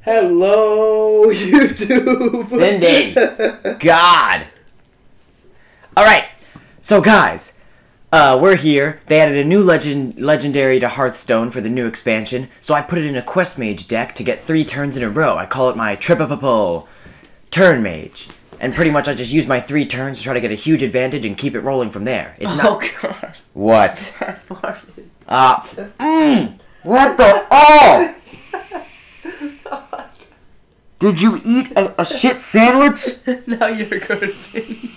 Hello, YouTube. Cindy. God. All right. So, guys, we're here. They added a new legendary to Hearthstone for the new expansion, so I put it in a quest mage deck to get 3 turns in a row. I call it my Trippple turn mage. And pretty much I just use my 3 turns to try to get a huge advantage and keep it rolling from there. It's not... Oh, God. What? I farted. What the... Oh! Did you eat a shit sandwich? Now you're cursing.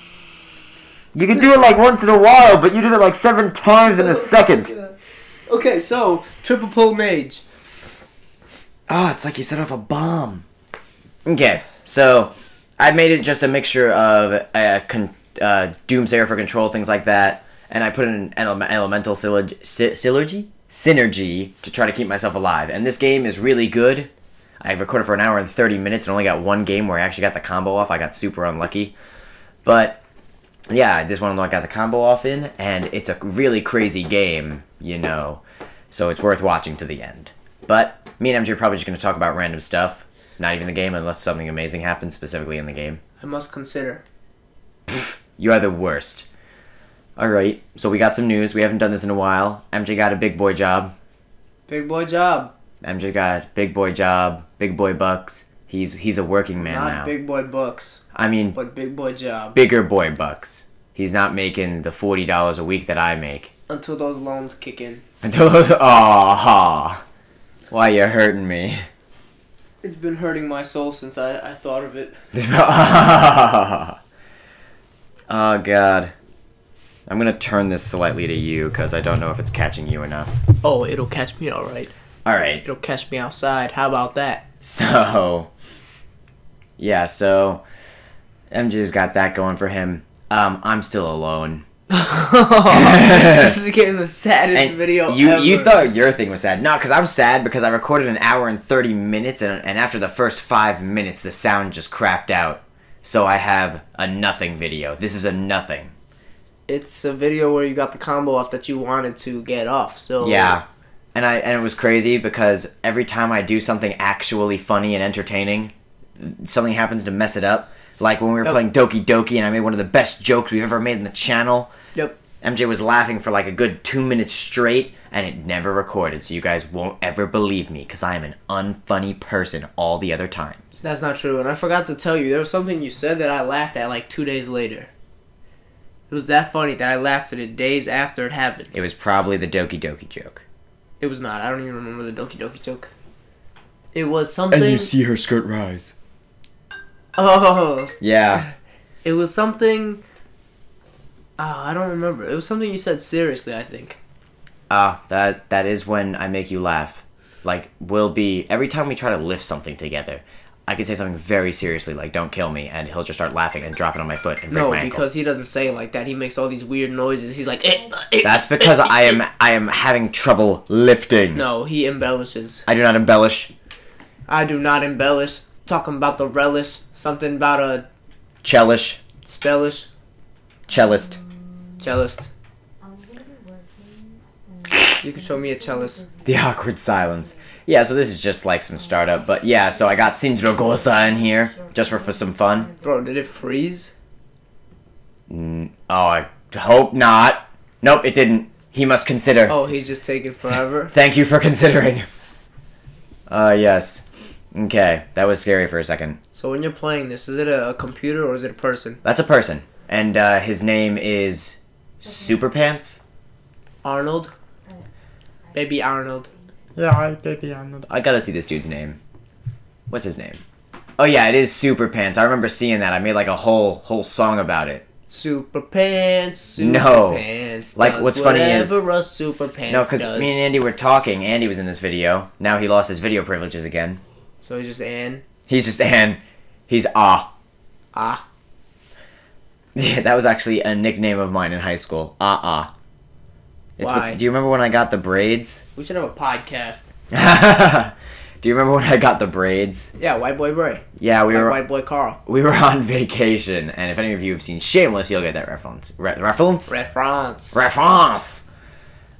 You can do it like once in a while, but you did it like 7 times in a second. Okay, so, Trippple mage. Oh, it's like you set off a bomb. Okay, so I made it just a mixture of Doomsayer for control, things like that, and I put in an elemental synergy to try to keep myself alive. And this game is really good. I recorded for an hour and 30 minutes and only got 1 game where I actually got the combo off. I got super unlucky. But, yeah, this one I got the combo off in, and it's a really crazy game, you know. So it's worth watching to the end. But me and MJ are probably just going to talk about random stuff. Not even the game, unless something amazing happens specifically in the game. I must consider. You are the worst. Alright, so we got some news. We haven't done this in a while. MJ got a big boy job. Big boy job. MJ got big boy job, big boy bucks. He's a working man now. Not big boy bucks. I mean, but big boy job. Bigger boy bucks. He's not making the $40 a week that I make. Until those loans kick in. Until those... Aww. Why you hurting me? It's been hurting my soul since I thought of it. Oh, God. I'm going to turn this slightly to you, because I don't know if it's catching you enough. Oh, it'll catch me alright. Alright. It'll catch me outside. How about that? So... Yeah, so... MJ's got that going for him. I'm still alone. This became the saddest video ever. You thought your thing was sad. No, because I'm sad because I recorded an hour and 30 minutes, and after the first 5 minutes, the sound just crapped out. So I have a nothing video. This is a nothing. It's a video where you got the combo off that you wanted to get off, so... Yeah. And it was crazy because every time I do something actually funny and entertaining, something happens to mess it up. Like when we were playing Doki Doki and I made one of the best jokes we've ever made in the channel. Yep. MJ was laughing for like a good 2 minutes straight and it never recorded, so you guys won't ever believe me because I am an unfunny person all the other times. That's not true, and I forgot to tell you, there was something you said that I laughed at like 2 days later. It was that funny that I laughed at it days after it happened. It was probably the Doki Doki joke. It was not. I don't even remember the Doki Doki joke. It was something... And you see her skirt rise. Oh. Yeah. It was something... I don't remember. It was something you said seriously, I think. That is when I make you laugh. Like, we'll be... Every time we try to lift something together, I can say something very seriously, like, don't kill me, and he'll just start laughing and drop it on my foot and break my ankle. No, because he doesn't say it like that. He makes all these weird noises. He's like... That's because I am having trouble lifting. No, he embellishes. I do not embellish. I do not embellish. Talking about the relish. Something about a... Chellish. Spellish. Cellist. Cellist. You can show me a cellist. The awkward silence. Yeah, so this is just like some startup, but yeah, so I got Sindrogosa in here, just for some fun. Bro, did it freeze? Oh, I hope not. Nope, it didn't. He must consider. Oh, he's just taking forever? Thank you for considering. Yes. Okay, that was scary for a second. So when you're playing this, is it a computer or is it a person? That's a person. And his name is Superpants? Arnold? Baby Arnold. Yeah, Baby Arnold. I gotta see this dude's name. What's his name? Oh yeah, it is Superpants. I remember seeing that. I made like a whole song about it. Superpants, no. Superpants. Like what's funny is whatever a Superpants no, because me and Andy were talking. Andy was in this video. Now he lost his video privileges again. So he's just Ann? He's just Ann. He's Ah. Ah. Yeah, that was actually a nickname of mine in high school. Ah. Why? Do you remember when I got the braids? We should have a podcast. Do you remember when I got the braids? Yeah, White Boy Bray. Yeah, White Boy Carl. We were on vacation, and if any of you have seen Shameless, you'll get that reference. Reference.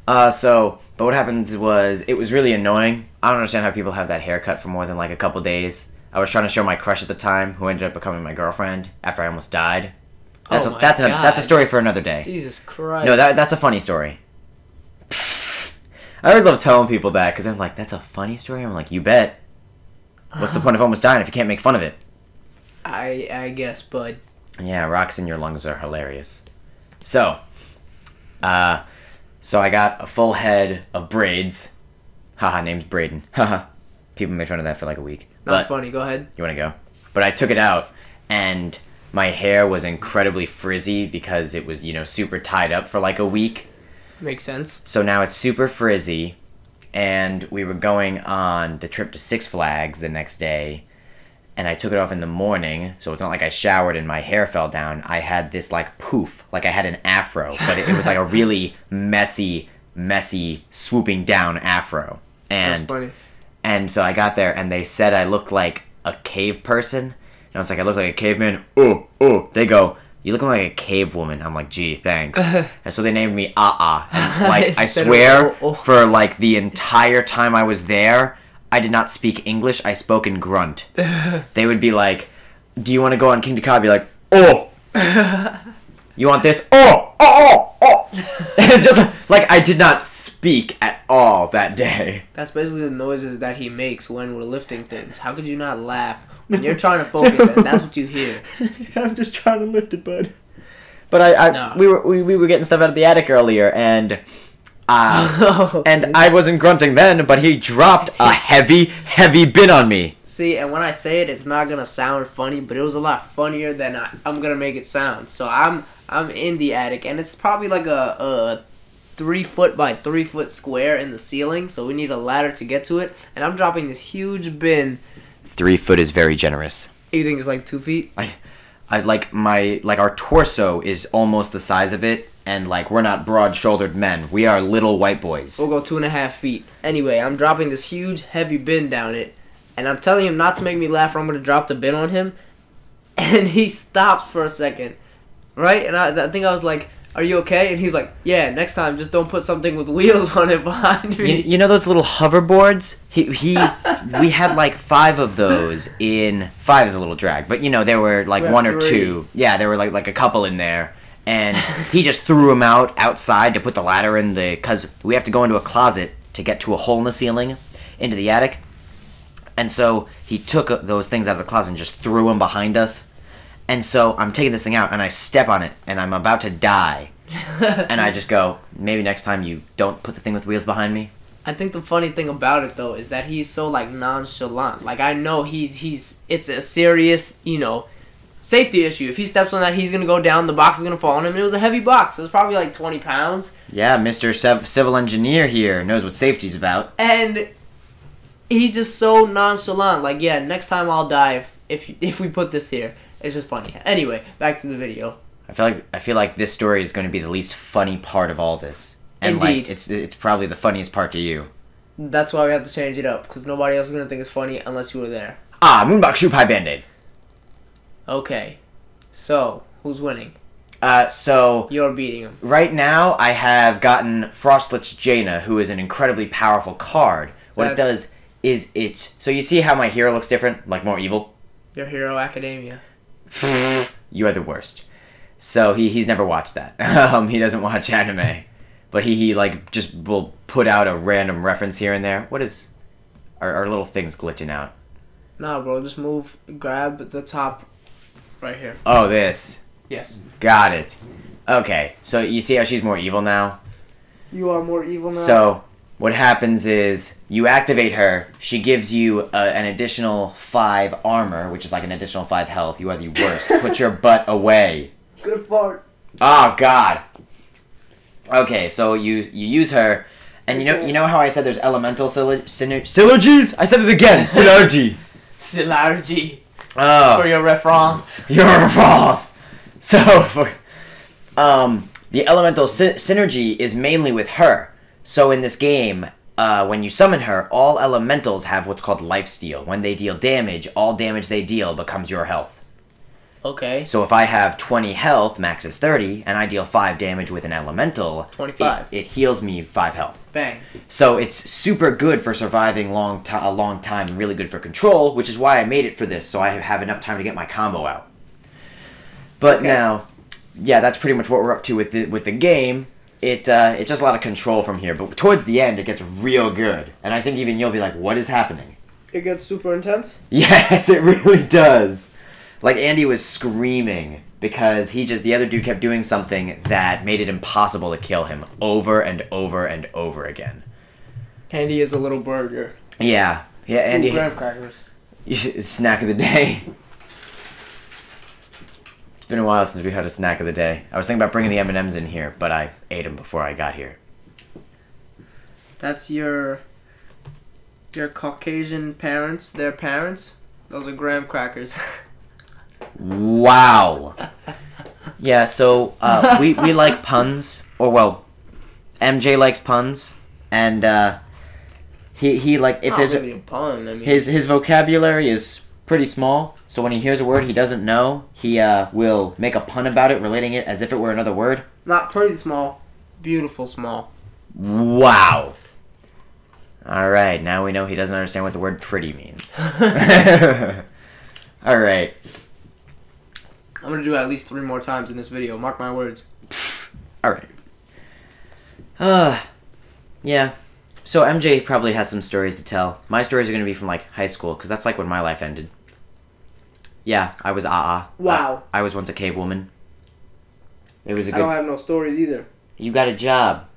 But what happens was, it was really annoying. I don't understand how people have that haircut for more than like a couple days. I was trying to show my crush at the time, who ended up becoming my girlfriend after I almost died. That's a story for another day. Jesus Christ. No, that's a funny story. I always love telling people that, because they're like, that's a funny story? I'm like, you bet. What's the point of almost dying if you can't make fun of it? I guess, bud. Yeah, rocks in your lungs are hilarious. So I got a full head of braids. Haha, name's Braden. Haha. People made fun of that for like a week. Not funny, go ahead. You want to go? But I took it out, and my hair was incredibly frizzy because it was, super tied up for like a week. Makes sense. So now it's super frizzy, and we were going on the trip to Six Flags the next day, and I took it off in the morning, so it's not like I showered and my hair fell down. I had this like poof, like I had an afro, but it was like a really messy, swooping down afro. That's funny. And so I got there, and they said I looked like a cave person. And I was like, I look like a caveman. Oh. They go, you look like a cave woman. I'm like, gee, thanks. And so they named me And like, I swear, for like the entire time I was there, I did not speak English. I spoke in grunt. They would be like, do you want to go on King Dakar? I'd be like, oh. You want this? Oh. And just like I did not speak at all that day. That's basically the noises that he makes when we're lifting things. How could you not laugh when you're trying to focus and that's what you hear? I'm just trying to lift it, bud. But we were getting stuff out of the attic earlier, and I wasn't grunting then, but he dropped a heavy bin on me. See, and when I say it, it's not gonna sound funny, but it was a lot funnier than I'm gonna make it sound. So I'm in the attic, and it's probably like a 3 foot by 3 foot square in the ceiling. So we need a ladder to get to it, and I'm dropping this huge bin. 3 foot is very generous. You think it's like 2 feet? I like our torso is almost the size of it, and like we're not broad-shouldered men. We are little white boys. We'll go 2.5 feet. Anyway, I'm dropping this huge heavy bin down it. And I'm telling him not to make me laugh or I'm going to drop the bin on him. And he stops for a second. Right? And I think I was like, are you okay? And he's like, yeah, next time just don't put something with wheels on it behind me. You know those little hoverboards? We had like 5 of those in... 5 is a little drag. But there were like 1 or 2. Yeah, there were like a couple in there. And he just threw them outside to put the ladder in because we have to go into a closet to get to a hole in the ceiling into the attic. And so he took those things out of the closet and just threw them behind us. And so I'm taking this thing out, and I step on it, and I'm about to die. And I just go, maybe next time you don't put the thing with wheels behind me. I think the funny thing about it, though, is that he's so, like, nonchalant. Like, I know it's a serious, safety issue. If he steps on that, he's going to go down, the box is going to fall on him. And it was a heavy box. It was probably, like, 20 pounds. Yeah, Mr. Civil Engineer here knows what safety's about. And... he's just so nonchalant. Like, yeah, next time I'll die if we put this here. It's just funny. Anyway, back to the video. I feel like this story is going to be the least funny part of all this. And Indeed. Like it's probably the funniest part to you. That's why we have to change it up, because nobody else is going to think it's funny unless you were there. Moonbox Shoe Pie Band-Aid. Okay. So, who's winning? So... you're beating him. Right now, I have gotten Frostlet's Jaina, who is an incredibly powerful card. What it does is so you see how my hero looks different? Like more evil? Your Hero Academia. You are the worst. So he's never watched that. He doesn't watch anime. But he like just will put out a random reference here and there. What is... Our little thing's glitching out. Nah, bro, just grab the top right here. Oh, this. Yes. Got it. Okay, so you see how she's more evil now? You are more evil now? So... what happens is, you activate her, she gives you an additional 5 armor, which is like an additional 5 health. You are the worst. Put your butt away. Good fart. Oh, God. Okay, so you use her, and you know how I said there's elemental synergies? I said it again! Synergy! Synergy. Oh. For your reference. Your reference! So, the elemental synergy is mainly with her. So in this game, when you summon her, all elementals have what's called lifesteal. When they deal damage, all damage they deal becomes your health. Okay. So if I have 20 health, max is 30, and I deal 5 damage with an elemental, 25. It heals me 5 health. Bang. So it's super good for surviving a long time, and really good for control, which is why I made it for this, so I have enough time to get my combo out. But now, yeah, that's pretty much what we're up to with the game. It's just a lot of control from here, but towards the end, it gets real good. And I think even you'll be like, what is happening? It gets super intense? Yes, it really does. Like, Andy was screaming because the other dude kept doing something that made it impossible to kill him over and over and over again. Andy is a little burger. Yeah. Yeah, Andy. Ooh, graham crackers. Snack of the day. It's been a while since we had a snack of the day. I was thinking about bringing the M&Ms in here, but I ate them before I got here. That's your Caucasian parents, their parents. Those are graham crackers. Wow. Yeah, so we like puns, or well, MJ likes puns, and he like if there's really a pun. I mean, his vocabulary is pretty small, so when he hears a word he doesn't know, he will make a pun about it, relating it as if it were another word. Not pretty small, beautiful small. Wow. All right, now we know he doesn't understand what the word pretty means. All right. I'm gonna do it at least 3 more times in this video. Mark my words. All right. Yeah. So MJ probably has some stories to tell. My stories are gonna be from like high school, because that's like when my life ended. Yeah, I was Wow. I was once a cave woman. It was a I don't good. have no stories either. You got a job.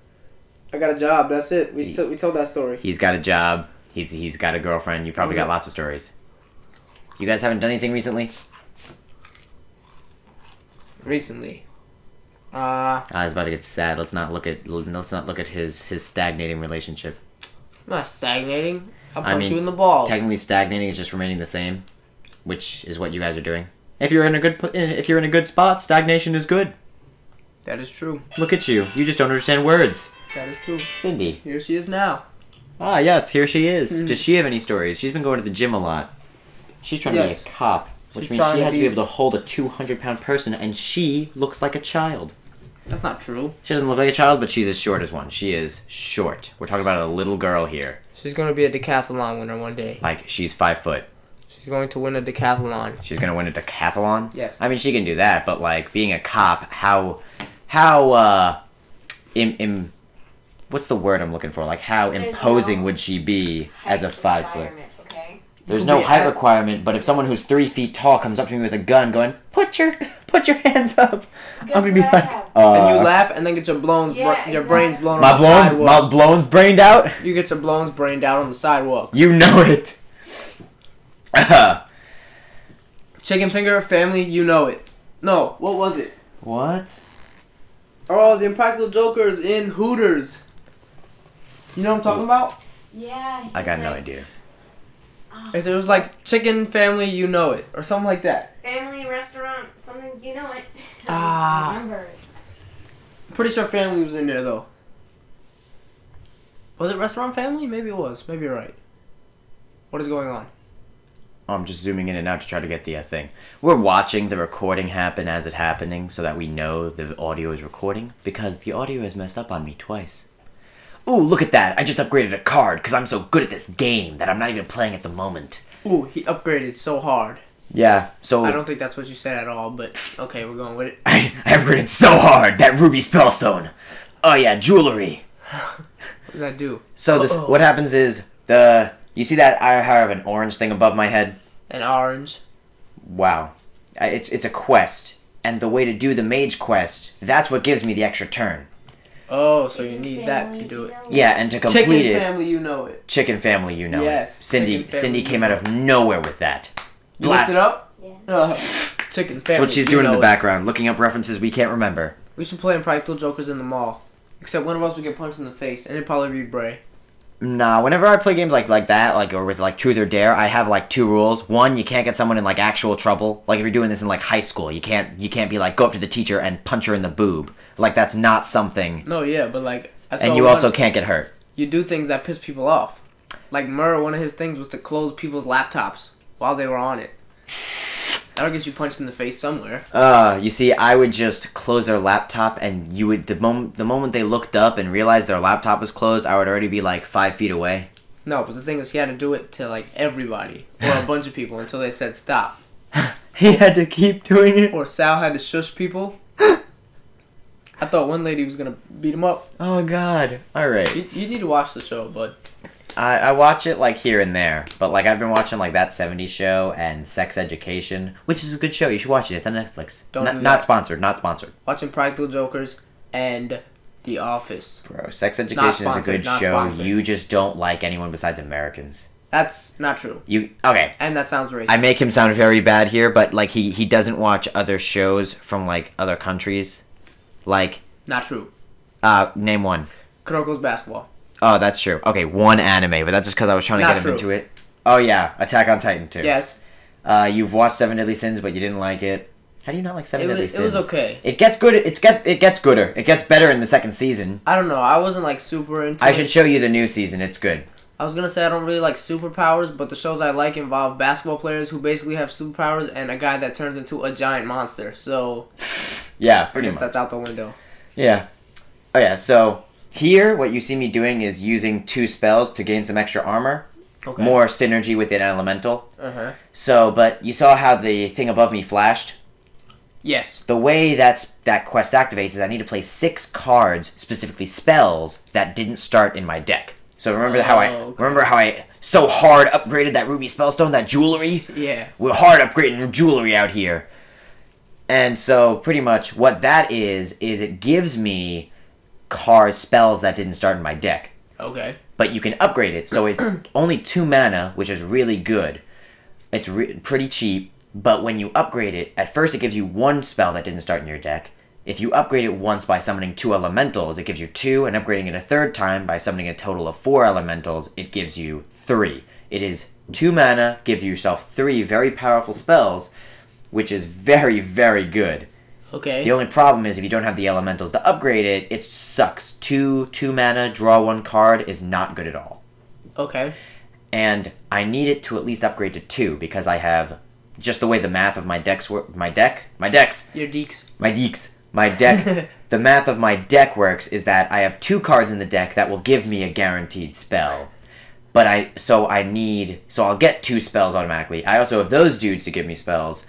I got a job. That's it. We told that story. He's got a job. He's got a girlfriend. You probably got lots of stories. You guys haven't done anything recently? Recently. I was about to get sad. Let's not look at his stagnating relationship. I'm not stagnating. I'll I punch mean, you in the balls. Technically, stagnating is just remaining the same, which is what you guys are doing. If you're in a good spot, stagnation is good. That is true. Look at you. You just don't understand words. That is true. Cindy. Here she is now. Ah, yes, here she is. Does she have any stories? She's been going to the gym a lot. She's trying to be a cop, which means she has to be able to hold a 200-pound person, and she looks like a child. That's not true. She doesn't look like a child, but she's as short as one. She is short. We're talking about a little girl here. She's going to be a decathlon winner one day. Like, she's 5 foot. She's going to win a decathlon. She's going to win a decathlon? Yes. I mean, she can do that, but, like, being a cop, what's the word I'm looking for? Like, how imposing would she be as a 5 foot? Okay? There's no height requirement, but if someone who's 3 feet tall comes up to me with a gun going, put your hands up, I'm gonna be like, and you laugh and then get your brains blown on the sidewalk. My blown's brained out? You get your blows brained out on the sidewalk. You know it. Chicken finger family, you know it. No, what was it? What? Oh, the Impractical Jokers in Hooters. You know what I'm talking about? Yeah. I got no idea. If there was like chicken family, you know it, or something like that. Family restaurant, something, you know it. Ah. I don't remember it. I'm pretty sure family was in there though. Was it restaurant family? Maybe it was. Maybe you're right. What is going on? I'm just zooming in and out to try to get the thing. We're watching the recording happen as it's happening so that we know the audio is recording, because the audio has messed up on me twice. Ooh, look at that. I just upgraded a card because I'm so good at this game that I'm not even playing at the moment. Ooh, he upgraded so hard. Yeah, so... I don't think that's what you said at all, but okay, we're going with it. I upgraded so hard! That ruby spellstone! Oh yeah, jewelry! What does that do? So what happens is, you see that I have an orange thing above my head? An orange. Wow. It's a quest. And the way to do the mage quest, that's what gives me the extra turn. Oh, so you need that to do it. Yeah, and to complete it... Chicken family, you know it. Chicken family, you know yes, it. Cindy came out of nowhere with that. You looked it up? Yeah. Chicken family. That's what she's doing in the background, looking up references we can't remember. We should play Impractical Jokers in the mall. Except one of us would get punched in the face, and it'd probably be Bray. Nah, whenever I play games like that, or with like Truth or Dare, I have like 2 rules. One, you can't get someone in like actual trouble. Like if you're doing this in like high school, you can't be like go up to the teacher and punch her in the boob. Like that's not something. No, yeah, but like and you also can't get hurt. You do things that piss people off. Like Murr, one of his things was to close people's laptops while they were on it. That'll get you punched in the face somewhere. You see, I would just close their laptop, and you would the moment they looked up and realized their laptop was closed, I would already be like 5 feet away. No, but the thing is, he had to do it to like everybody or a bunch of people until they said stop. He had to keep doing it. Or Sal had to shush people. I thought one lady was gonna beat him up. Oh God! All right. You need to watch the show, bud. I watch it like here and there, but like I've been watching like That 70s Show and Sex Education, which is a good show. You should watch it. It's on Netflix. Not sponsored. Not sponsored. Watching Practical Jokers and The Office. Bro, Sex Education is a good show. Sponsored. You just don't like anyone besides Americans. That's not true. Okay? And that sounds racist. I make him sound very bad here, but like he doesn't watch other shows from like other countries, like. Not true. Name one. Kuroko's Basketball. Oh, that's true. Okay, one anime, but that's just because I was trying to get him into it. Oh yeah, Attack on Titan too. Yes. You've watched Seven Deadly Sins, but you didn't like it. How do you not like Seven Deadly Sins? It was okay. It gets good. It gets gooder. It gets better in the second season. I don't know. I wasn't like super into it. I should show you the new season. It's good. I was gonna say I don't really like superpowers, but the shows I like involve basketball players who basically have superpowers and a guy that turns into a giant monster. So. Yeah, pretty much. That's out the window. Yeah. Oh yeah. So. Here, what you see me doing is using 2 spells to gain some extra armor. Okay. More synergy with an elemental. Uh-huh. So, but you saw how the thing above me flashed? Yes. The way that quest activates is I need to play 6 cards, specifically spells, that didn't start in my deck. So remember how I so hard upgraded that ruby spellstone, that jewelry? Yeah. We're hard upgrading jewelry out here. And so, pretty much, what that is it gives me spells that didn't start in my deck. Okay. But you can upgrade it, so it's only 2 mana, which is really good. It's pretty cheap, but when you upgrade it, at first it gives you 1 spell that didn't start in your deck. If you upgrade it once by summoning 2 elementals, it gives you 2, and upgrading it a 3rd time by summoning a total of 4 elementals, it gives you 3. It is 2 mana, give yourself 3 very powerful spells, which is very, very good. Okay. The only problem is if you don't have the elementals to upgrade it, it sucks. 2 mana, draw 1 card is not good at all. Okay. And I need it to at least upgrade to 2 because I have just the way the math of my decks work. My deck. The math of my deck works is that I have 2 cards in the deck that will give me a guaranteed spell. But I'll get 2 spells automatically. I also have those dudes to give me spells.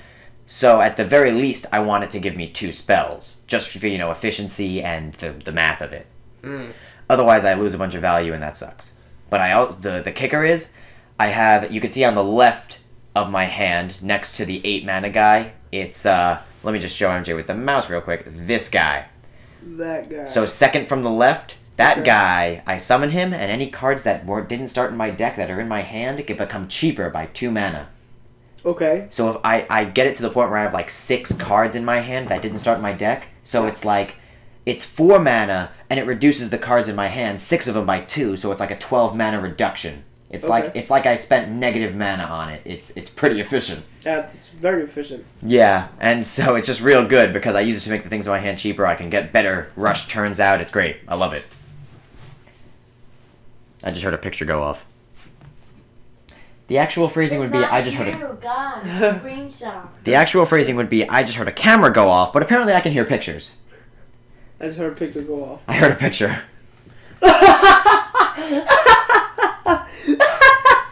So at the very least, I want it to give me 2 spells, just for efficiency and the math of it. Otherwise, I lose a bunch of value, and that sucks. But the kicker is, you can see on the left of my hand, next to the 8 mana guy, it's let me just show MJ with the mouse real quick. This guy. That guy. So second from the left, that guy, I summon him, and any cards that didn't start in my deck that are in my hand can become cheaper by 2 mana. Okay. So if I get it to the point where I have like 6 cards in my hand that didn't start in my deck, so it's like, it's 4 mana, and it reduces the cards in my hand, 6 of them by 2, so it's like a 12 mana reduction. It's like I spent negative mana on it. It's pretty efficient. That's very efficient. Yeah, and so it's just real good because I use it to make the things in my hand cheaper. I can get better rush turns out. It's great. I love it. I just heard a picture go off. The actual phrasing would be, I just heard a... God, screenshot. The actual phrasing would be, I just heard a camera go off, but apparently I can hear pictures. I just heard a picture go off. I heard a picture.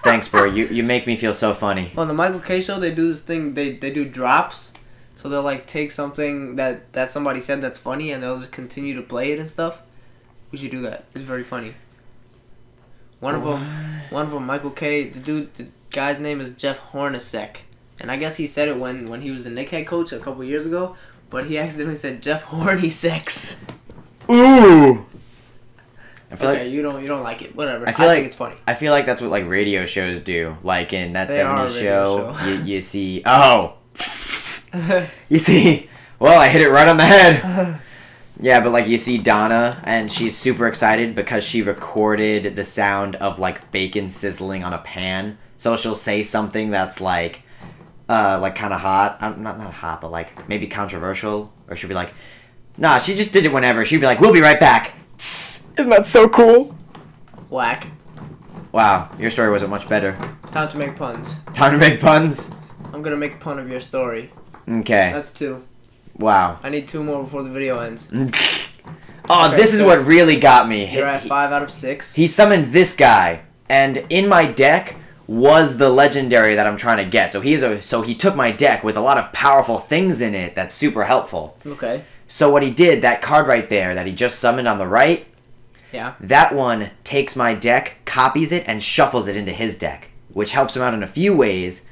Thanks, bro. You make me feel so funny. On the Michael K show, they do this thing, they do drops. So they'll like take something that somebody said that's funny and they'll just continue to play it and stuff. We should do that. It's very funny. One of them, Michael K. The guy's name is Jeff Hornacek, and I guess he said it when he was the Knicks head coach a couple years ago, but he accidentally said Jeff Horny Sex. Ooh. Okay, you don't like it. Whatever. I think it's funny. I feel like that's what like radio shows do. Like in That 70s Show, you see. Oh. You see. Well, I hit it right on the head. Yeah, but like you see Donna, and she's super excited because she recorded the sound of like bacon sizzling on a pan. So she'll say something that's like kind of hot. Not hot, but like maybe controversial. Or she'll be like, nah, she just did it whenever. She'd be like, we'll be right back. Isn't that so cool? Whack. Wow, your story wasn't much better. Time to make puns. Time to make puns? I'm gonna make a pun of your story. Okay. That's 2. Wow. I need 2 more before the video ends. Oh, Okay, this is so what really got me. You're at 5 out of 6. He summoned this guy, and in my deck was the legendary that I'm trying to get. So he took my deck with a lot of powerful things in it that's super helpful. Okay. So what he did, that card right there that he just summoned on the right, Yeah. that one takes my deck, copies it, and shuffles it into his deck, which helps him out in a few ways.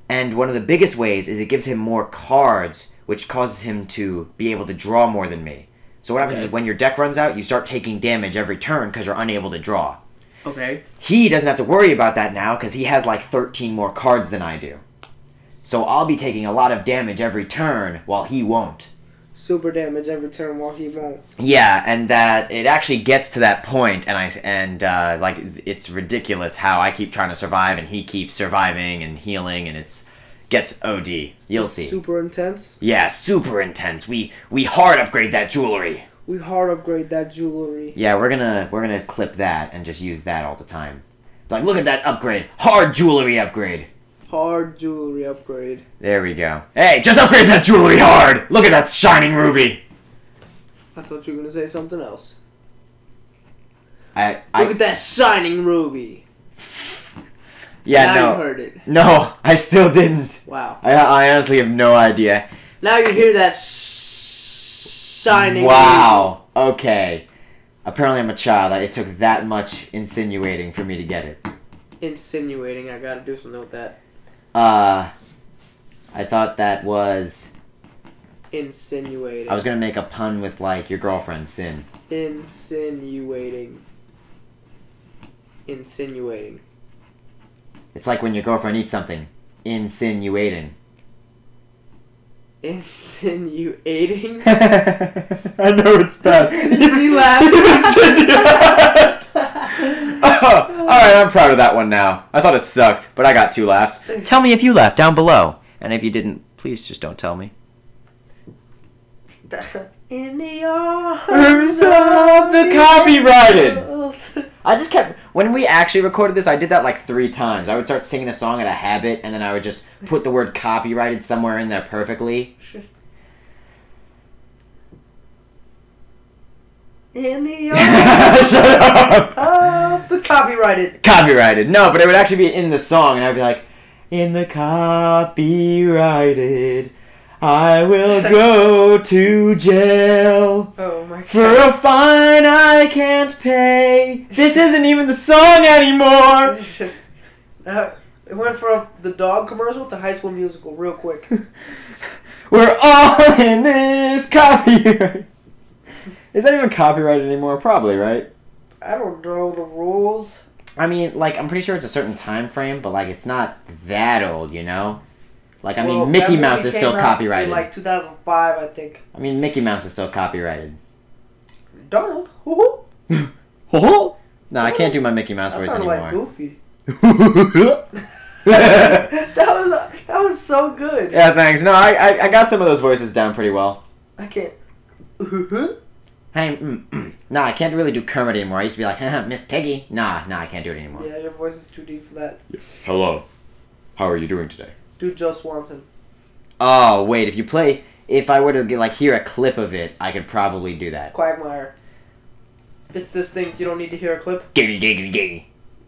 And one of the biggest ways is it gives him more cards, which causes him to be able to draw more than me. So what happens is when your deck runs out, you start taking damage every turn because you're unable to draw. Okay. He doesn't have to worry about that now because he has like 13 more cards than I do. So I'll be taking a lot of damage every turn while he won't. Super damage every turn while he won't. Yeah, and that it actually gets to that point, and like it's ridiculous how I keep trying to survive and he keeps surviving and healing, and gets OD. You'll see. Super intense. Yeah, super intense. We hard upgrade that jewelry. We hard upgrade that jewelry. Yeah, we're gonna clip that and just use that all the time. Like, look at that upgrade, hard jewelry upgrade. Hard jewelry upgrade. There we go. Hey, just upgrade that jewelry hard! Look at that shining ruby! I thought you were going to say something else. Look Look at that shining ruby. Yeah, Now you heard it. No, I still didn't. Wow. I honestly have no idea. Now you hear that shining Wow. Okay. Apparently I'm a child. It took that much insinuating for me to get it. ruby. Insinuating. I got to do something with that. I thought that was... Insinuating. I was gonna make a pun with, like, your girlfriend, Sin. Insinuating. Insinuating. It's like when your girlfriend eats something. Insinuating. Insinuating? I know it's bad. He laughed. Alright, I'm proud of that one now. I thought it sucked, but I got 2 laughs. Tell me if you laughed down below. And if you didn't, please just don't tell me. In the arms of the copyrighted. I just kept... When we actually recorded this, I did that like 3 times. I would start singing a song at a habit, and then I would just put the word copyrighted somewhere in there perfectly. In the arms Shut up! of the copyrighted. Copyrighted. No, but it would actually be in the song, and I'd be like, in the copyrighted, I will go to jail Oh my god. for a fine I can't pay. This isn't even the song anymore. It went from the dog commercial to High School Musical real quick. We're all in this copyright. Is that even copyrighted anymore? Probably, right? I don't know the rules. I mean, like, I'm pretty sure it's a certain time frame, but, like, it's not that old, you know? Like, I Well, mean, Mickey that Mouse movie is still came out copyrighted. In like 2005, I think. I mean, Mickey Mouse is still copyrighted. Donald? Who? Oh? No, I can't do my Mickey Mouse That voice sounded anymore. like Goofy. that was so good. Yeah, thanks. No, I got some of those voices down pretty well. I can't. Hey, nah, I can't really do Kermit anymore. I used to be like, haha, Miss Piggy. Nah, I can't do it anymore. Yeah, your voice is too deep for that. Hello. How are you doing today? Dude, Joe Swanson. Oh, wait, if I were to get, like, hear a clip of it, I could probably do that. Quagmire. It's this thing, you don't need to hear a clip? Giggity, giggity, giggity.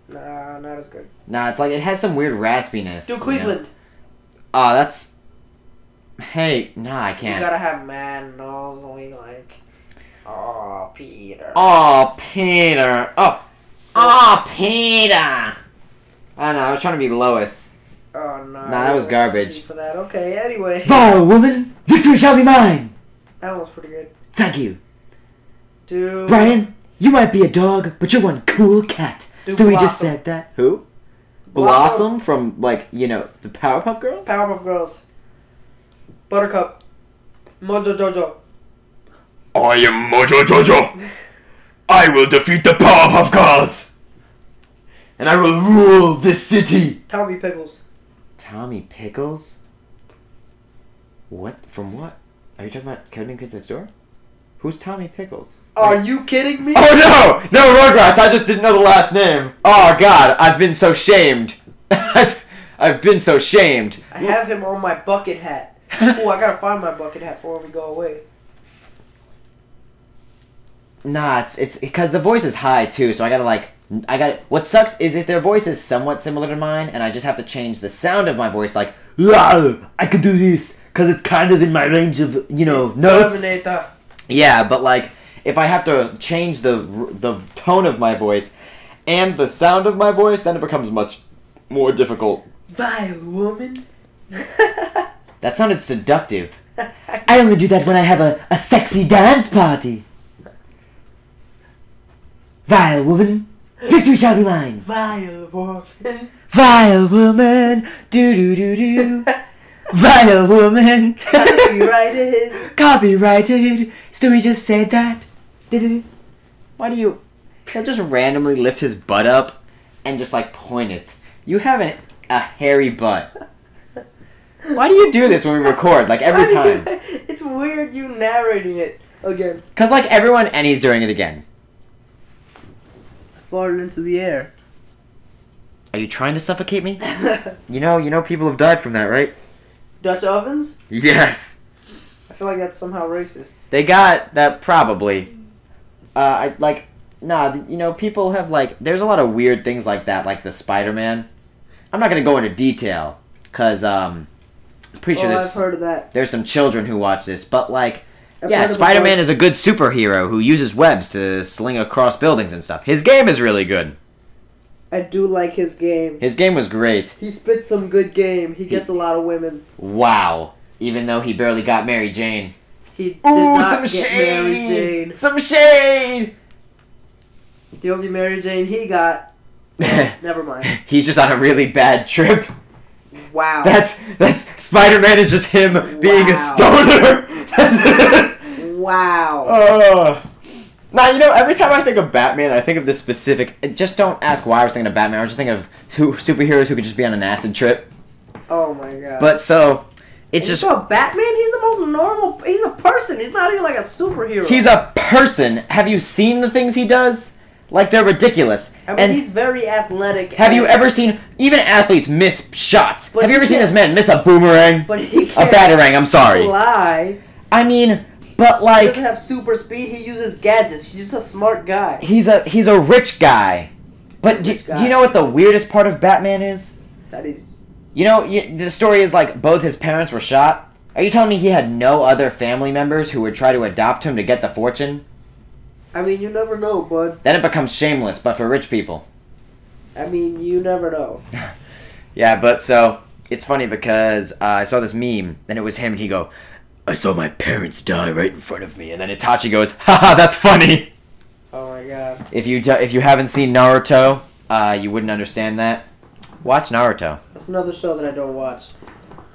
Nah, not as good. Nah, it's like, it has some weird raspiness. Do you know? Cleveland. Oh, that's... Hey, nah, I You can't. gotta have man nose, only like... Oh, Peter. Oh, Peter. Oh, Peter. I don't know, I was trying to be Lois. Oh, no. Nah, that was garbage. For that. Okay, anyway. Fall, woman! Victory shall be mine! That one was pretty good. Thank you. Dude. Brian, you might be a dog, but you're one cool cat. Dude, So we just Blossom. said that. Who? Blossom from, like, you know, the Powerpuff Girls? Powerpuff Girls. Buttercup. Mojo Jojo. I am Mojo Jojo. I will defeat the Powerpuff Girls. And I will rule this city. Tommy Pickles. Tommy Pickles? What? From what? Are you talking about Kevin Kids Next Door? Who's Tommy Pickles? Are you kidding me? Oh no! No, Rugrats! I just didn't know the last name. Oh god, I've been so shamed. I've I've been so shamed. I have him on my bucket hat. Oh, I gotta find my bucket hat before we go away. Nah, it's because the voice is high too, so I gotta what sucks is if their voice is somewhat similar to mine and I just have to change the sound of my voice, like, I can do this because it's kind of in my range of, notes. Terminator. Yeah, but like if I have to change the tone of my voice and the sound of my voice, then it becomes much more difficult. Vile woman. That sounded seductive. I only do that when I have a sexy dance party. Vile woman, victory shall be mine. Vile woman. Vile woman, do. Vile woman. Copyrighted. Copyrighted. Stewie just said that. Why do you... He'll just randomly lift his butt up and just like point it. You have a hairy butt. Why do you do this when we record? Like every time. It's weird you narrating it again. Cause like everyone, and he's doing it again. Farted into the air. Are you trying to suffocate me? You know people have died from that, right? Dutch ovens? Yes. I feel like that's somehow racist. They got that probably. People have like, there's a lot of weird things like that, like the Spider-Man. I'm not gonna go into detail, cause pretty sure I've heard of that. there's some children who watch this, but like, I've yeah, heard of Spider-Man it. is a good superhero who uses webs to sling across buildings and stuff. His game is really good. I do like his game. His game was great. He spits some good game. He gets a lot of women. Wow. Even though he barely got Mary Jane. He did not get Mary Jane. Some shade! The only Mary Jane he got. Never mind. He's just on a really bad trip. Wow. That's Spider-Man is just him being a stoner. Wow. Now, every time I think of Batman, I think of this specific... Just don't ask why I was thinking of Batman. I was just thinking of superheroes who could just be on an acid trip. Oh my god. But so, it's just... So Batman, he's the most normal... He's a person. He's not even like a superhero. He's a person. Have you seen the things he does? Like, they're ridiculous. I mean, and he's very athletic. have you ever seen... Even athletes miss shots. But Have you ever he seen can't- this man miss a boomerang? But he A can't batarang, I'm sorry. fly. I mean, but He like... doesn't have super speed. He uses gadgets. He's just a smart guy. He's a rich guy. But Rich do guy. you know what the weirdest part of Batman is? That is... The story is like both his parents were shot. Are you telling me he had no other family members who would try to adopt him to get the fortune? I mean, you never know, bud. Then it becomes shameless, but for rich people. I mean, you never know. Yeah, but so, it's funny because I saw this meme, and it was him, and he go, I saw my parents die right in front of me, and then Itachi goes, haha, that's funny! Oh my god. If you haven't seen Naruto, you wouldn't understand that. Watch Naruto. That's another show that I don't watch.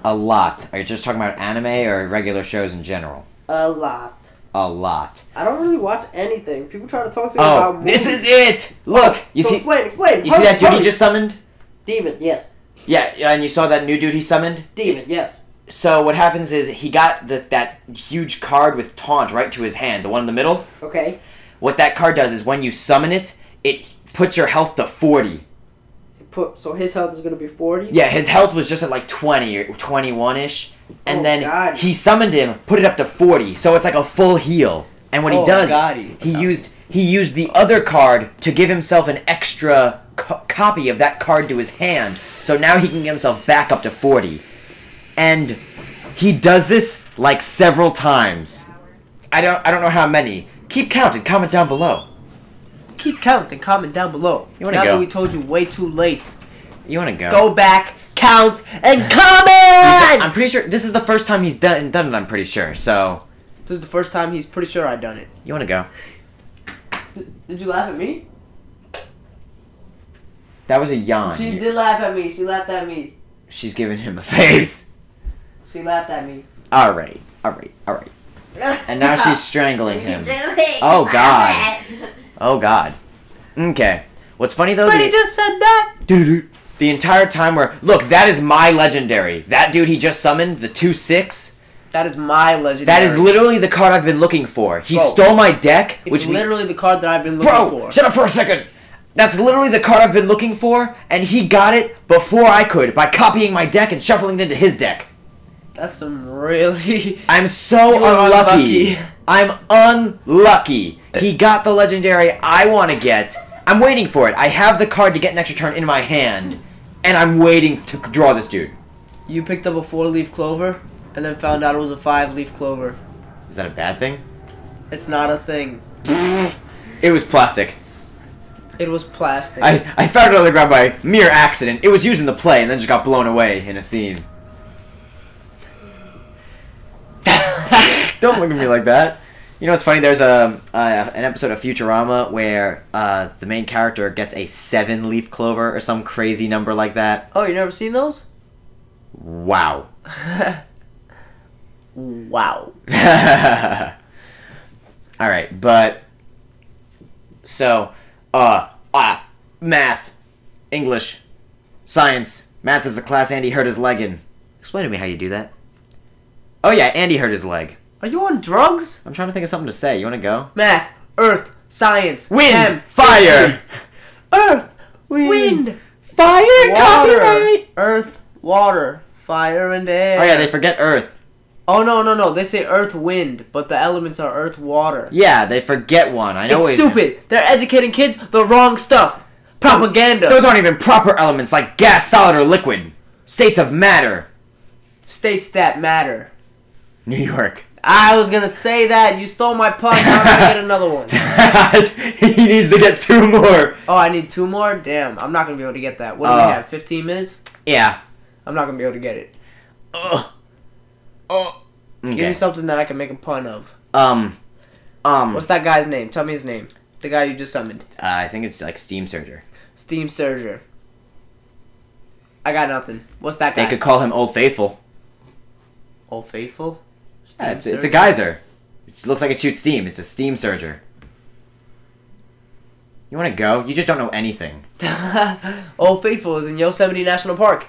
A lot. Are you just talking about anime or regular shows in general? A lot. A lot. I don't really watch anything. People try to talk to me Oh, about this movies. is it! Look, you So see... explain. You see that dude he just summoned? Demon, yes. Yeah, and you saw that new dude he summoned? Demon, yes. So what happens is he got that huge card with taunt right to his hand, the one in the middle. Okay. What that card does is when you summon it, it puts your health to 40. So his health is going to be 40? Yeah, his health was just at like 20 or 21-ish. And Oh, then God. he summoned him, put it up to 40. So it's like a full heal. And what he does, he used the other card to give himself an extra copy of that card to his hand. So now he can get himself back up to 40. And he does this like several times. I don't know how many. Keep count and comment down below. Keep count and comment down below. You wanna now go? that we told you way too late. You want to go? Go back, count, and comment! I'm pretty sure this is the first time he's done it, I'm pretty sure. So, This is the first time he's pretty sure I've done it. you want to go? Did you laugh at me? That was a yawn. She did laugh at me. She laughed at me. She's giving him a face. She laughed at me. All right. And now she's strangling him. Oh, God. Oh, God. Okay. What's funny, though... But he just said that. The entire time look, that is my legendary. That dude he just summoned, the 2/6. That is my legendary. That is literally the card I've been looking for. He Bro, stole my deck, It's which literally the card that I've been looking Bro, for. shut up for a second. That's literally the card I've been looking for, and he got it before I could by copying my deck and shuffling it into his deck. That's some really... I'm so unlucky. I'm unlucky. He got the legendary I want to get. I'm waiting for it. I have the card to get an extra turn in my hand, and I'm waiting to draw this dude. You picked up a 4-leaf clover, and then found out it was a 5-leaf clover. Is that a bad thing? It's not a thing. It was plastic. It was plastic. I found it on the ground by mere accident. It was used in the play, and then just got blown away in a scene. Don't look at me like that. You know what's funny? There's an episode of Futurama where the main character gets a 7-leaf clover or some crazy number like that. Oh, you never seen those? Wow. Wow. All right, but so math, English, science. Math is the class Andy hurt his leg in. Explain to me how you do that. Oh yeah, Andy hurt his leg. Are you on drugs? I'm trying to think of something to say. You want to go? Math, earth, science, Wind, chem, fire, earth, wind, fire, water, copyright. earth, water, fire, and air. Oh yeah, they forget earth. Oh no! They say earth, wind, but the elements are earth, water. Yeah, they forget one. I know. It's stupid. They're educating kids the wrong stuff. Propaganda. Those aren't even proper elements like gas, solid, or liquid. States of matter. States that matter. New York. I was gonna say that. You stole my pun. Now I'm gonna get another one. He needs to get 2 more. Oh, I need 2 more? Damn, I'm not gonna be able to get that. What do we have, 15 minutes? Yeah. I'm not gonna be able to get it. Oh. Okay. Give me something that I can make a pun of. What's What's that guy's name? Tell me his name. The guy you just summoned. I think it's like Steam Surger. Steam Surger. I got nothing. What's that guy? They could call him Old Faithful. Old Faithful? Yeah, it's a geyser. It looks like it shoots steam. It's a Steam Surger. You want to go? You just don't know anything. Old Faithful is in Yosemite National Park.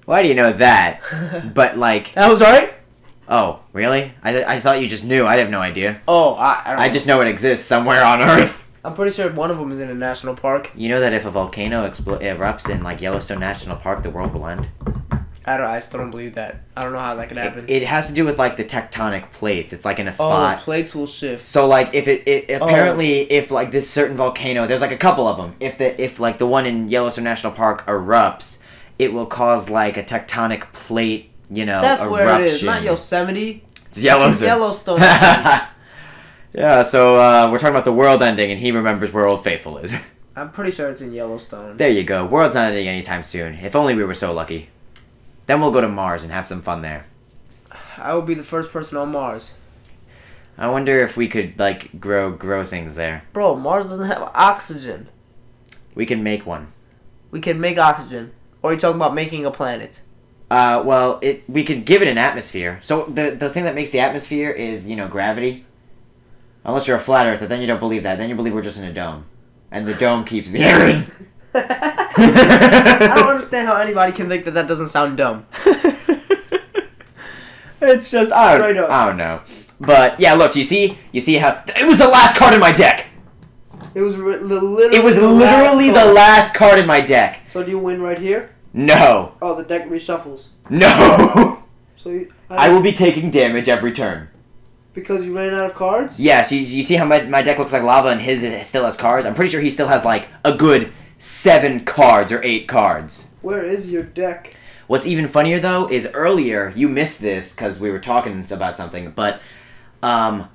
Why do you know that? But like... That was right? Oh, really? I thought you just knew. I have no idea. Oh, I don't know. I just know it exists somewhere on Earth. I'm pretty sure one of them is in a national park. You know that if a volcano erupts in like Yellowstone National Park, the world will end? I still don't believe that. I don't know how that could happen. It has to do with like the tectonic plates. It's like in a spot. Oh, the plates will shift. So like if apparently if like this certain volcano, there's like a couple of them. If like the one in Yellowstone National Park erupts, it will cause like a tectonic plate, That's eruption. where it is, not Yosemite. It's Yellowstone. Yellowstone. Yeah, so we're talking about the world ending, and he remembers where Old Faithful is. I'm pretty sure it's in Yellowstone. There you go. World's not ending anytime soon. If only we were so lucky. Then we'll go to Mars and have some fun there. I will be the first person on Mars. I wonder if we could like grow things there. Bro, Mars doesn't have oxygen. We can make one. We can make oxygen. Or are you talking about making a planet? Well, we could give it an atmosphere. So the thing that makes the atmosphere is, gravity. Unless you're a flat earther, then you don't believe that. Then you believe we're just in a dome. And the dome keeps the air in. I don't understand how anybody can think that doesn't sound dumb. It's just, I don't know. But, yeah, look, you see how... It was the last card in my deck! It was literally the last card in my deck. So do you win right here? No. Oh, the deck reshuffles. No. So I will be taking damage every turn. Because you ran out of cards? Yeah, so you see how my deck looks like lava and his still has cards? I'm pretty sure he still has like a good 7 cards or 8 cards. Where is your deck? What's even funnier though is earlier, you missed this because we were talking about something, but oh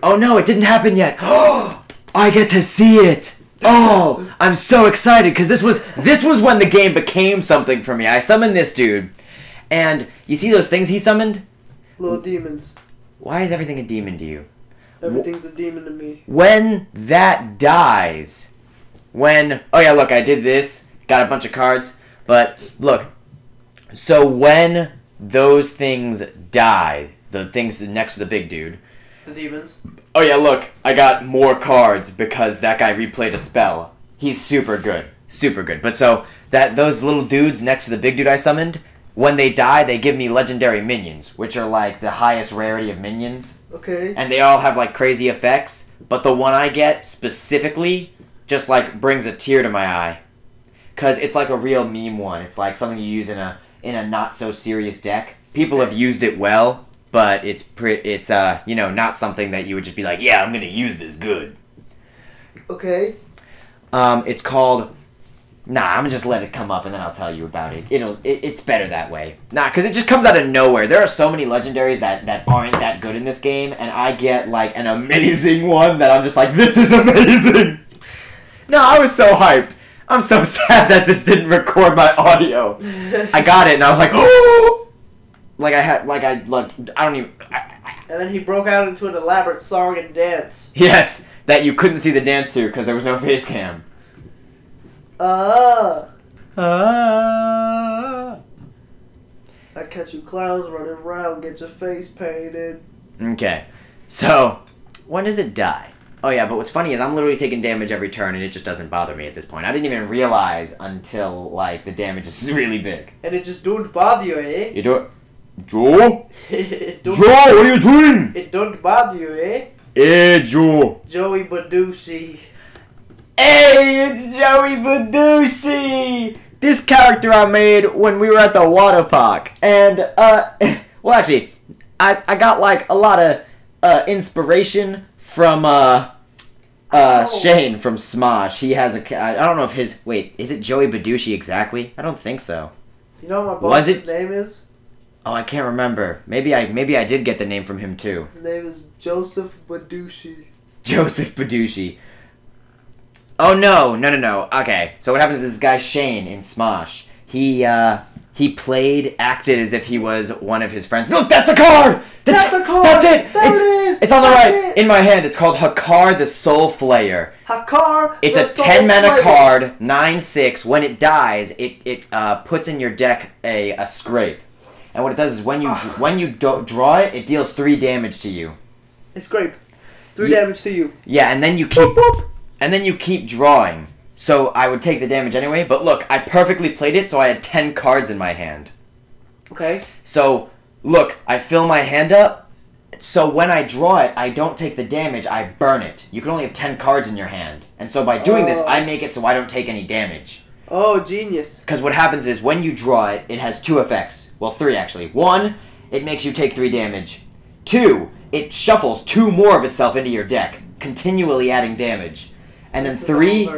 no, it didn't happen yet. Oh, I get to see it. Oh, I'm so excited because this was when the game became something for me. I summoned this dude, and you see those things he summoned? Little demons. Why is everything a demon to you? Everything's a demon to me. When that dies, oh yeah, look, I did this, got a bunch of cards, but look, so when those things die, the things next to the big dude, the demons. Oh yeah, look, I got more cards because that guy replayed a spell. He's super good. Super good. But so, those little dudes next to the big dude I summoned, when they die, they give me legendary minions, which are like the highest rarity of minions. Okay. And they all have like crazy effects, but the one I get specifically just like brings a tear to my eye. Cause it's like a real meme one. It's like something you use in a not so serious deck. People have used it well, but it's you know, not something that you would just be like, yeah, I'm gonna use this good. Okay. It's called. Nah, I'm gonna just let it come up and then I'll tell you about it. It's better that way. Nah, because it just comes out of nowhere. There are so many legendaries that aren't that good in this game, and I get like an amazing one that I'm just like, this is amazing. No, I was so hyped. I'm so sad that this didn't record my audio. I got it and I was like, oh! I don't even. And then he broke out into an elaborate song and dance. Yes, that you couldn't see the dance to because there was no face cam. I catch you clowns running around, get your face painted. Okay, so when does it die? Oh yeah, but what's funny is I'm literally taking damage every turn and it just doesn't bother me at this point. I didn't even realize until like the damage is really big. And it just don't bother you, eh? You do it, Joe? Joe, what are you doing? It don't bother you, eh? Hey, Joe. Joey Baducci. Hey, it's Joey Baducci! This character I made when we were at the water park. And, well, actually, I got, like, a lot of, inspiration from, Shane from Smosh. He has I don't know if his, wait, is it Joey Baducci exactly? I don't think so. You know what my boss's name is? Oh, I can't remember. Maybe I did get the name from him, too. His name is Joseph Baducci. Joseph Baducci. Oh, no. Okay, so what happens is this guy Shane in Smosh, he acted as if he was one of his friends. Look, that's the card! That's the card! That's it! There it is! It's on the That's right, it! in my hand. It's called Hakar the Soul Flayer. Hakar It's the a Soul 10-mana Flayer. card, 9/6. When it dies, it puts in your deck a scrape. And what it does is when you draw it, it deals 3 damage to you. It's scrape. 3 damage to you. Yeah, and then you keep... And then you keep drawing. So I would take the damage anyway. But look, I perfectly played it, so I had 10 cards in my hand. Okay. So, look, I fill my hand up. So when I draw it, I don't take the damage, I burn it. You can only have 10 cards in your hand. And so by doing this, I make it so I don't take any damage. Oh, genius. Because what happens is, when you draw it, it has 2 effects. Well, 3 actually. 1, it makes you take 3 damage. 2, it shuffles 2 more of itself into your deck, continually adding damage. And then 3,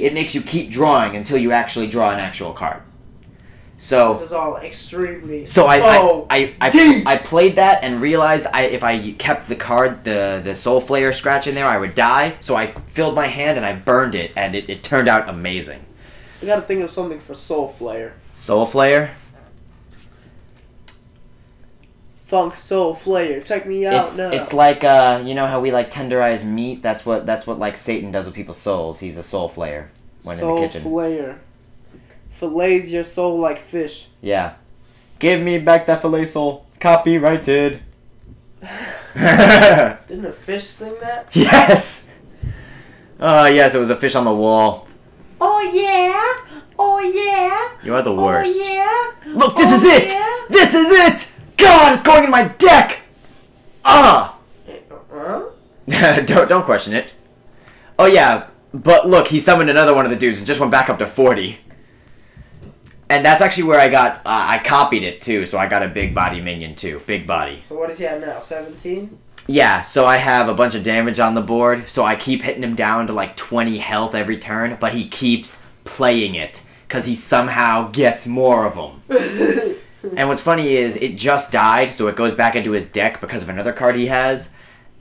it makes you keep drawing until you actually draw an actual card. So this is all extremely. So I played that and realized if I kept the card, the Soul Flayer scratch in there, I would die. So I filled my hand and I burned it, and it turned out amazing. We gotta think of something for Soul Flayer. Soul Flayer? Funk Soul Flayer, check me out now. It's like you know how we like tenderize meat. That's what like Satan does with people's souls. He's a soul flayer when in the kitchen. Soul Flayer, fillets your soul like fish. Yeah, give me back that fillet soul. Copyrighted. Didn't a fish sing that? Yes. Yes, it was a fish on the wall. Oh yeah, oh yeah. You are the worst. Oh yeah. Look, this is it. Yeah. This is it. God, it's going in my deck! Huh? Don't question it. Oh yeah, but look, he summoned another one of the dudes and just went back up to 40. And that's actually where I got, I copied it too, so I got a big body minion too. Big body. So what does he have now, 17? Yeah, so I have a bunch of damage on the board, so I keep hitting him down to like 20 health every turn, but he keeps playing it, because he somehow gets more of them. And what's funny is, it just died, so it goes back into his deck because of another card he has.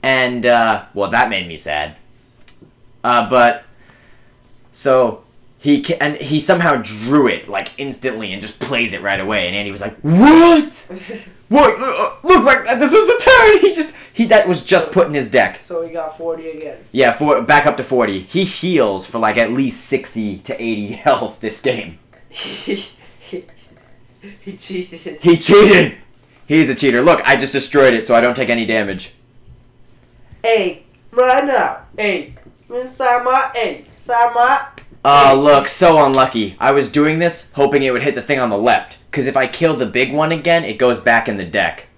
And, well, that made me sad. So, he somehow drew it, like, instantly and just plays it right away. And Andy was like, what? What? Look, like, this was the turn! That was just put in his deck. So he got 40 again. Yeah, back up to 40. He heals for, like, at least 60 to 80 health this game. He cheated. He cheated! He's a cheater. Look, I just destroyed it so I don't take any damage. Hey, right now. Hey, inside my. Oh, look, so unlucky. I was doing this hoping it would hit the thing on the left. Because if I kill the big one again, it goes back in the deck.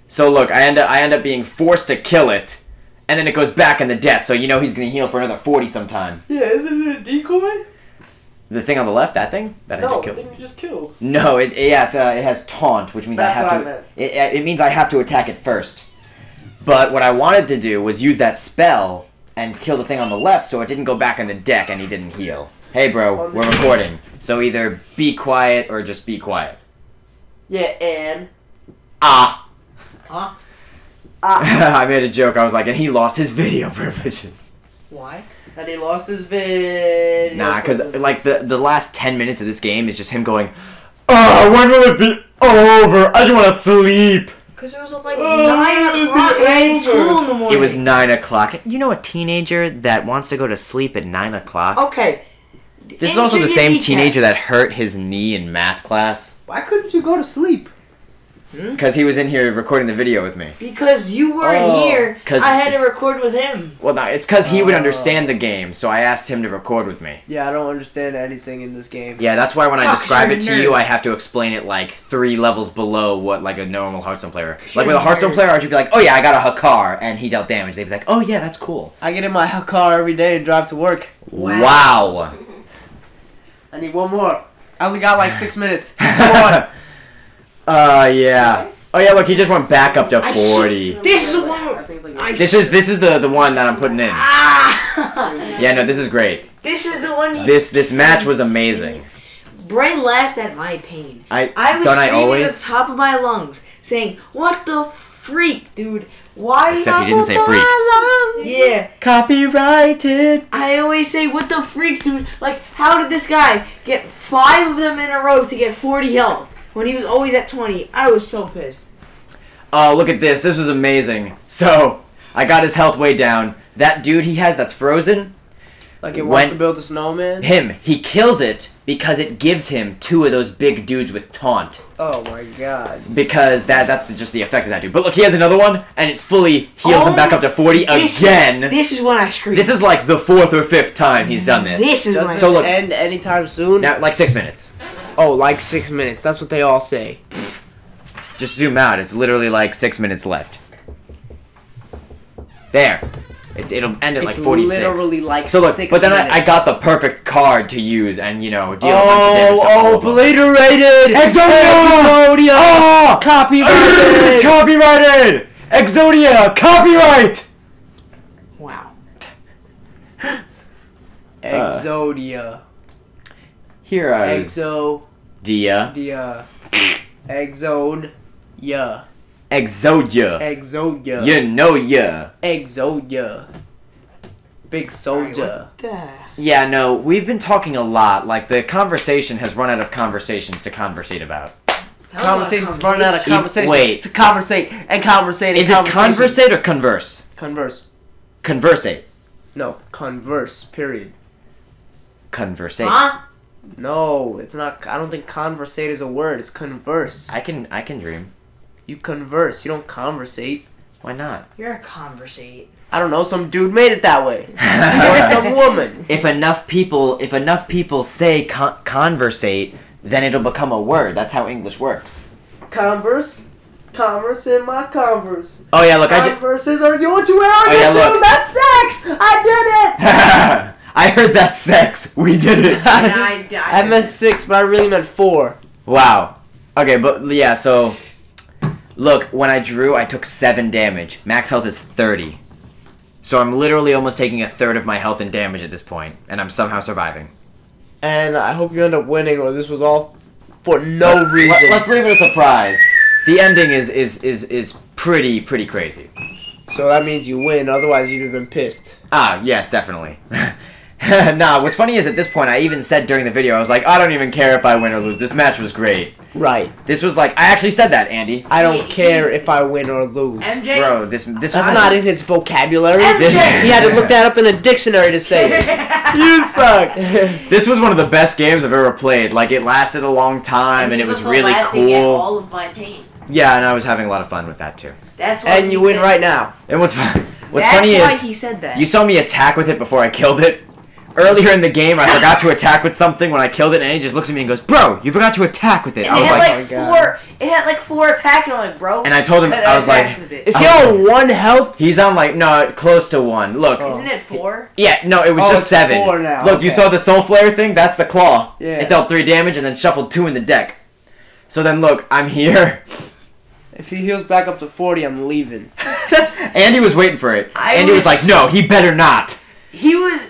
So look, I end up being forced to kill it. and then it goes back in the death, so you know he's gonna heal for another 40 sometime. Yeah, isn't it a decoy? The thing on the left, that thing? That I just No, killed? the thing you just killed. No, it has taunt, which means That's I have what I to... meant. It means I have to attack it first. But what I wanted to do was use that spell and kill the thing on the left so it didn't go back in the deck and he didn't heal. Hey bro, we're recording. So either be quiet or just be quiet. Yeah, and... Ah! Huh? I made a joke, I was like, and he lost his video privileges. Why? And he lost his vid. Nah, because like the last 10 minutes of this game is just him going, oh, when will it be over? I just want to sleep. Because it was like 9 o'clock and I had school in the morning. It was 9 o'clock. You know a teenager that wants to go to sleep at 9 o'clock? Okay. This is also the same teenager that hurt his knee in math class. Why couldn't you go to sleep? Because he was in here recording the video with me. Because you weren't here, I had to record with him. Well, no, it's because he would understand the game, so I asked him to record with me. Yeah, I don't understand anything in this game. Yeah, that's why when I describe it to you're a you, nerd. I have to explain it like 3 levels below what like a normal Hearthstone player. Like with a Hearthstone player, I'd just be like, oh yeah, I got a Hakar, and he dealt damage. They'd be like, oh yeah, that's cool. I get in my car every day and drive to work. Wow. I need one more. I only got like 6 minutes. Come on. Yeah. Oh yeah, look, he just went back up to 40. This is the one where This is the one that I'm putting in. Yeah, no, this is great. This is the one. This match was amazing. Bray laughed at my pain. I was don't I screaming always? at the top of my lungs, saying, "What the freak, dude? Why?" Except you didn't say freak. Yeah. Copyrighted. I always say, "What the freak, dude? Like, how did this guy get 5 of them in a row to get 40 health when he was always at 20?" I was so pissed. Oh, look at this. This is amazing. So, I got his health way down. That dude he has that's frozen, Like it wants to build a snowman? he kills it because it gives him 2 of those big dudes with taunt. Oh my god. Because that's just the effect of that dude. But look, he has another one, and it fully heals him back up to 40 again. This is when I screamed. This is like the 4th or 5th time he's done this. This is when I Does So this look- end anytime soon? Now, like 6 minutes. Oh, like 6 minutes. That's what they all say. Just zoom out. It's literally like 6 minutes left. There. It'll end at like 46. Literally like So look, 6 but then I minutes. got the perfect card to use and, you know, deal a bunch of damage to all of them. obliterated! Exodia! Oh! Copyrighted! Copyrighted! Exodia! Copyright! Wow. Exodia. Heroes. Exodia. Dia. Exodia. Exodia. Exodia. You know ya. Exodia. Big soldier. Yeah, no, we've been talking a lot. Like, the conversation has run out of conversations to conversate about. Conversations running out of conversation. Wait. To conversate and conversate. Is it conversate or converse? Converse. Conversate. No, converse, period. Conversate. Huh? No, it's not. I don't think conversate is a word. It's converse. I can dream. You converse. You don't conversate. Why not? You're a conversate. I don't know. Some dude made it that way. Or some woman. If enough people say conversate, then it'll become a word. That's how English works. Converse. Converse in my Converse. Oh yeah, look, Converses are going to wear on Oh, yeah, look. That's sex. I did it. I heard that sex. We did it. I meant 6, but I really meant 4. Wow. Okay, but yeah, so look, when I drew, I took 7 damage. Max health is 30. So I'm literally almost taking 1/3 of my health and damage at this point, and I'm somehow surviving. And I hope you end up winning, or this was all for no reason. Let's leave it a surprise. The ending is pretty crazy. So that means you win. Otherwise, you'd have been pissed. Ah, yes, definitely. Nah, what's funny is at this point, I even said during the video, I was like, I don't even care if I win or lose. This match was great. Right. This was like, I actually said that, Andy. I don't care if I win or lose. MJ? Bro, this was That's not in his vocabulary. MJ! He had to look that up in a dictionary to say it. You suck. This was one of the best games I've ever played. Like, it lasted a long time, and it was really cool. All of my pain. Yeah, and I was having a lot of fun with that, too. That's why And you win right now. And what's funny That's is, why he said that. you saw me attack with it before I killed it. Earlier in the game, I forgot to attack with something when I killed it, and he just looks at me and goes, "Bro, you forgot to attack with it." And I was it had like, like 4. It had like 4 were attacking him, like, bro. And I told him, I was like, is he on 1 health? he's on like, no, close to 1. Look. Isn't it 4? Yeah, no, it was just 7. 4 now. Look, you saw the Soul Flare thing? That's the claw. Yeah. It dealt 3 damage and then shuffled 2 in the deck. So then look, I'm here. If he heals back up to 40, I'm leaving. Andy was waiting for it. Andy was like, no, he better not. He was...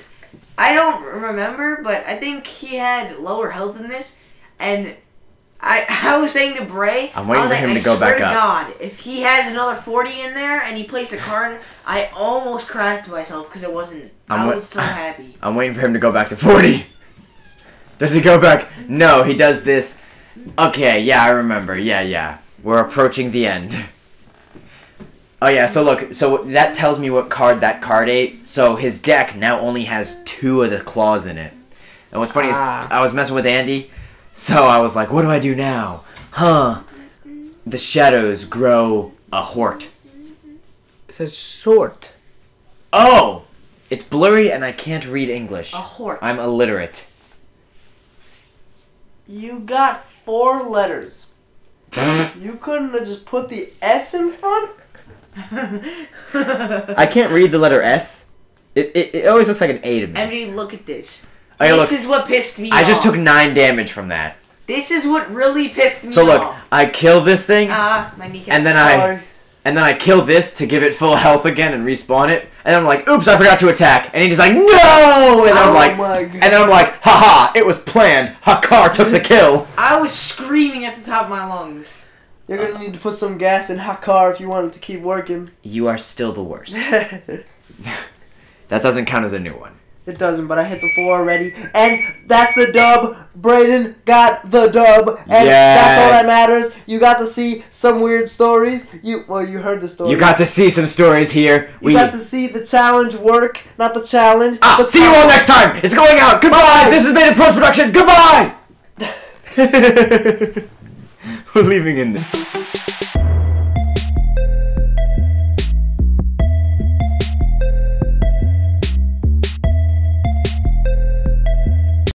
I don't remember, but I think he had lower health than this. And I was saying to Bray... I'm waiting for him to go back up. God, if he has another 40 in there and he plays a card, I almost cracked myself because it wasn't... I was so happy. I'm waiting for him to go back to 40. Does he go back? No, he does this. Okay, yeah, I remember. Yeah. We're approaching the end. Oh yeah, so look, so that tells me what card that card ate. So his deck now only has 2 of the claws in it. And what's funny is I was messing with Andy, so I was like, what do I do now? The shadows grow a hort. It says short. Oh! It's blurry and I can't read English. A hort. I'm illiterate. You got 4 letters. You couldn't have just put the S in front? I can't read the letter S. It always looks like an A to me. MJ, look at this. Okay, This look, is what pissed me off. I just took 9 damage from that. This is what really pissed me off. So look, I kill this thing, my kneecap. and then I kill this to give it full health again and respawn it. And I'm like, oops, I forgot to attack. And he's like, no! And I'm like, my God. and then I'm like, haha, it was planned. Hakar took the kill. I was screaming at the top of my lungs. You're gonna need to put some gas in Hakar if you want it to keep working. You are still the worst. It That doesn't count as a new one. doesn't, but I hit the 4 already. And that's the dub. Brayden got the dub. And that's all that matters. You got to see some weird stories. You heard the story. You got to see some stories here. You got to see the challenge work, not the challenge. See you all next time. It's going out. Goodbye. Bye. This has been in post-production. Goodbye. We're leaving in there.